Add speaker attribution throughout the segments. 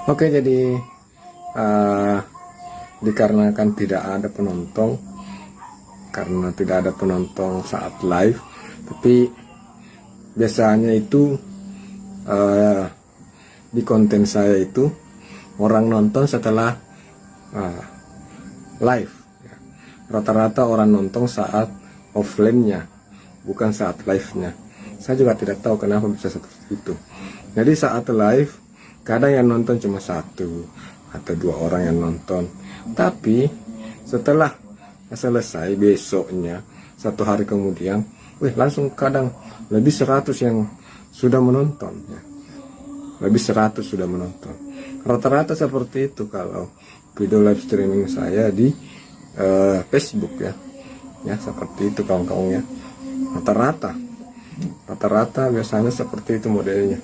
Speaker 1: Oke, jadi dikarenakan tidak ada penonton, karena tidak ada penonton saat live, tapi biasanya itu di konten saya itu orang nonton setelah live. Rata-rata orang nonton saat offline-nya, bukan saat live-nya. Saya juga tidak tahu kenapa bisa seperti itu. Jadi saat live kadang yang nonton cuma 1 atau 2 orang yang nonton, tapi setelah selesai besoknya 1 hari kemudian, langsung kadang lebih 100 yang sudah menonton ya. Lebih 100 sudah menonton. Rata-rata seperti itu kalau video live streaming saya di Facebook ya. Ya seperti itu kawan-kawannya. Rata-rata biasanya seperti itu modelnya.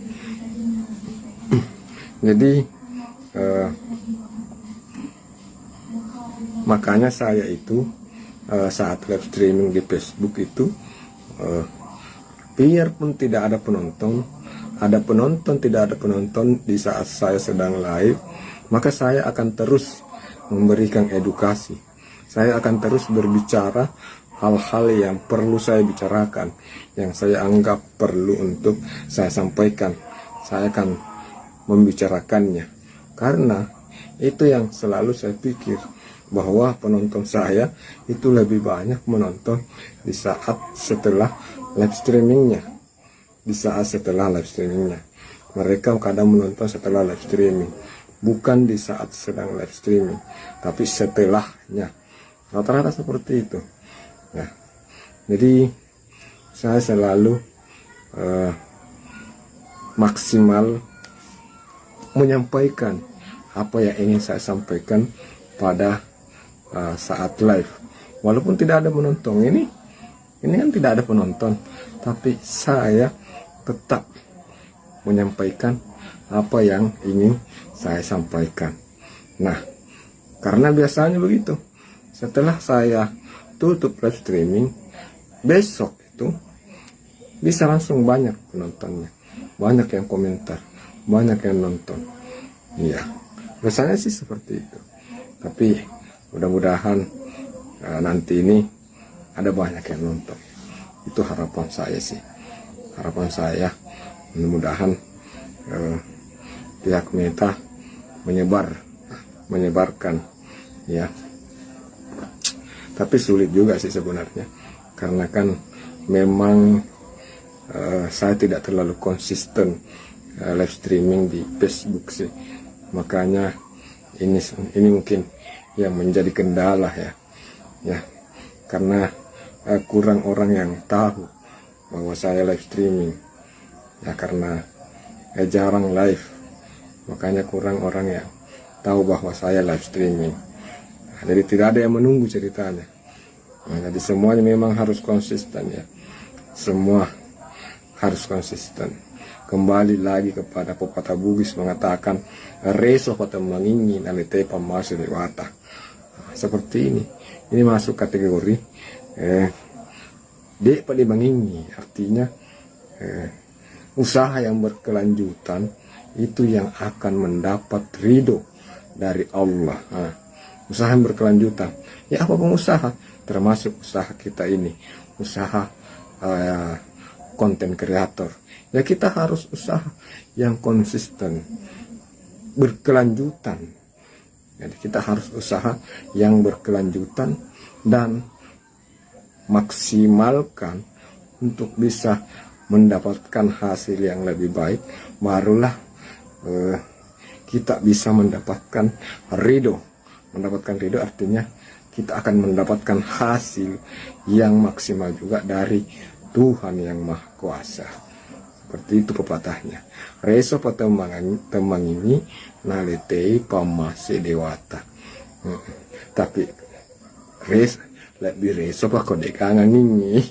Speaker 1: Jadi makanya saya itu saat live streaming di Facebook itu biarpun tidak ada penonton, tidak ada penonton di saat saya sedang live, maka saya akan terus memberikan edukasi. Saya akan terus berbicara hal-hal yang perlu saya bicarakan, yang saya anggap perlu untuk saya sampaikan. Saya akan membicarakannya, karena itu yang selalu saya pikir, bahwa penonton saya itu lebih banyak menonton di saat setelah live streamingnya. Mereka kadang menonton setelah live streaming, bukan di saat sedang live streaming, tapi setelahnya. Rata-rata seperti itu ya. Jadi saya selalu maksimal menyampaikan apa yang ingin saya sampaikan pada saat live, walaupun tidak ada penonton. Ini kan tidak ada penonton, tapi saya tetap menyampaikan apa yang ingin saya sampaikan. Nah, karena biasanya begitu, setelah saya tutup live streaming, besok itu bisa langsung banyak penontonnya, banyak yang komentar, banyak yang nonton. Iya, biasanya sih seperti itu. Tapi mudah-mudahan nanti ini ada banyak yang nonton. Itu harapan saya sih. Harapan saya mudah-mudahan pihak Meta menyebarkan ya. Tapi sulit juga sih sebenarnya, karena kan memang saya tidak terlalu konsisten live streaming di Facebook sih. Makanya ini mungkin yang menjadi kendala ya, karena kurang orang yang tahu bahwa saya live streaming ya, karena jarang live, makanya kurang orang yang tahu bahwa saya live streaming. Jadi tidak ada yang menunggu ceritanya. Jadi semuanya memang harus konsisten ya, semua harus konsisten. Kembali lagi kepada pepatah Bugis mengatakan, reso kota mengingi nalite pamasu dewata. Seperti ini masuk kategori dek pada mengingi, artinya usaha yang berkelanjutan itu yang akan mendapat ridho dari Allah. Usaha yang berkelanjutan ya, apapun usaha, termasuk usaha kita ini, usaha konten kreator ya, kita harus usaha yang konsisten, berkelanjutan. Jadi kita harus usaha yang berkelanjutan dan maksimalkan untuk bisa mendapatkan hasil yang lebih baik, barulah kita bisa mendapatkan ridho. Mendapatkan ridho artinya kita akan mendapatkan hasil yang maksimal juga dari Tuhan yang Maha Kuasa. Seperti itu pepatahnya. Reso temang ini naletei pamase dewata. Tapi lebih reso pak kode kangen ini.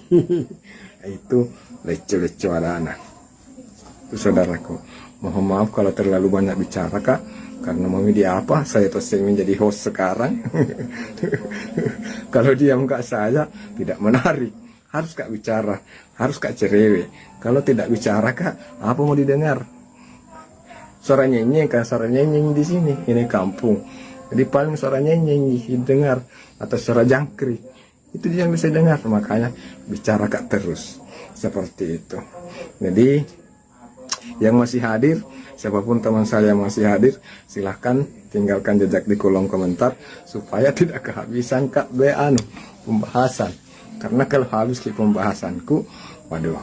Speaker 1: Itu leco-leco anak. Itu saudaraku, mohon maaf kalau terlalu banyak bicara kak, karena mau dia apa, saya terus menjadi host sekarang. Kalau diam kak saya tidak menarik, harus kak bicara, harus kak cerewet. Kalau tidak bicara kak, apa mau didengar? suara nyenyeng kan, suara nyenyeng di sini, ini kampung. Jadi paling suara nyenyeng didengar atau suara jangkrik itu dia yang bisa dengar, makanya bicara Kak terus seperti itu. Jadi yang masih hadir, siapapun teman saya yang masih hadir, silahkan tinggalkan jejak di kolom komentar supaya tidak kehabisan Kak pembahasan. Karena kalau habis ke pembahasanku, waduh,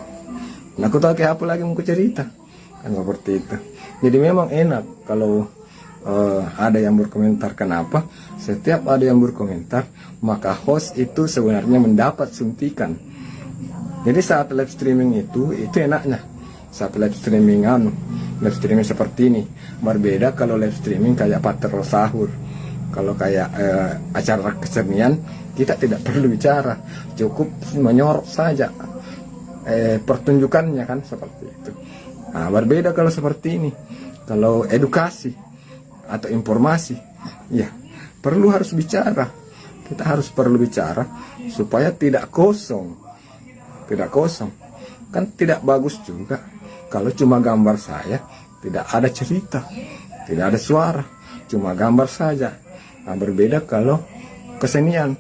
Speaker 1: aku tahu kayak apa lagi mau cerita kan, seperti itu. Jadi memang enak kalau ada yang berkomentar. Kenapa? Setiap ada yang berkomentar, maka host itu sebenarnya mendapat suntikan. Jadi saat live streaming itu enaknya. Saat live streaming live streaming seperti ini. Berbeda kalau live streaming kayak patrol sahur. Kalau kayak acara kesenian, kita tidak perlu bicara, cukup menyorot saja pertunjukannya kan, seperti itu. Nah, berbeda kalau seperti ini. Kalau edukasi atau informasi, ya perlu harus bicara. Kita harus perlu bicara supaya tidak kosong. Tidak kosong. Kan tidak bagus juga kalau cuma gambar saya, tidak ada cerita, tidak ada suara, cuma gambar saja. Nah, berbeda kalau kesenian,